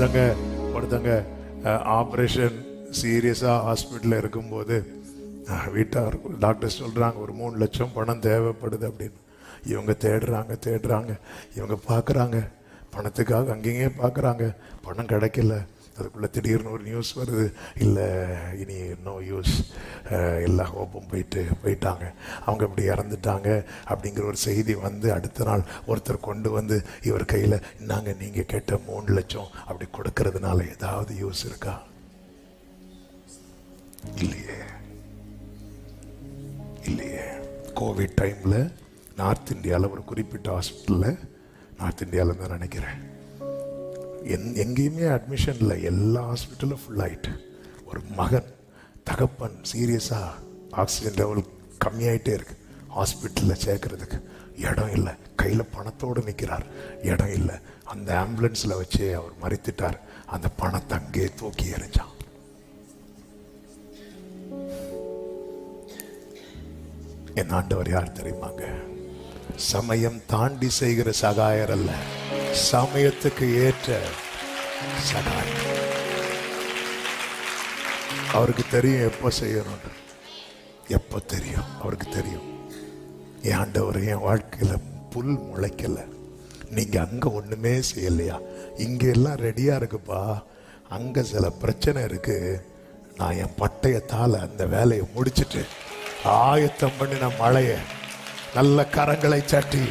ஒருத்தங்க ஆப்ரேஷன் சீரியஸாக ஹாஸ்பிட்டலில் இருக்கும்போது வீட்டார் டாக்டர் சொல்கிறாங்க ஒரு 3 லட்சம் பணம் தேவைப்படுது அப்படின்னு. இவங்க தேடுறாங்க, இவங்க பார்க்குறாங்க, பணத்துக்காக அங்கேயே பார்க்குறாங்க, பணம் கிடைக்கல. அதுக்குள்ளே திடீர்னு ஒரு நியூஸ் வருது, இல்லை இனி நோ யூஸ், எல்லா ஹோப்பும் போயிட்டாங்க, அவங்க இப்படி இறந்துட்டாங்க அப்படிங்கிற ஒரு செய்தி வந்து அடுத்த நாள் ஒருத்தர் கொண்டு வந்து இவர் கையில் இன்னாங்க நீங்கள் கேட்ட 3 லட்சம் அப்படி கொடுக்கறதுனால ஏதாவது யூஸ் இருக்கா? இல்லையே. கோவிட் டைமில் நார்த் இந்தியாவில் ஒரு குறிப்பிட்ட ஹாஸ்பிட்டலில், நார்த் இந்தியாவில் தான் நினைக்கிறேன், எங்கேயுமே அட்மிஷன் இல்லை, எல்லா ஹாஸ்பிட்டலும் ஃபுல் ஆகிட்டு. ஒரு மகன் தகப்பன் சீரியஸாக ஆக்சிஜன் லெவல் கம்மியாயிட்டே இருக்கு, ஹாஸ்பிட்டலில் சேர்க்கறதுக்கு இடம் இல்லை, கையில் பணத்தோடு நிற்கிறார், இடம் இல்லை. அந்த ஆம்புலன்ஸில் வச்சு அவர் மறித்துட்டார். அந்த பணத்தை அங்கே தூக்கி எறிஞ்சான். என் ஆண்டவர் யார் தெரியுமாங்க? சமயம் தாண்டி செய்கிற சகாயர் அல்ல, சமயத்துக்கு ஏற்ற சகாயம். அவருக்கு தெரியும் எப்போ செய்யணும், எப்போ தெரியும், அவருக்கு தெரியும். என் ஆண்டவர் என் வாழ்க்கையில புல் முளைக்கல, நீங்க அங்க ஒண்ணுமே செய்யலையா, இங்க எல்லாம் ரெடியா இருக்குப்பா, அங்க சில பிரச்சனை இருக்கு, நான் என் பட்டயத்தால அந்த வேலையை முடிச்சுட்டு ஆயத்தம் பண்ணின மழைய நல்ல கரங்களை சாட்டி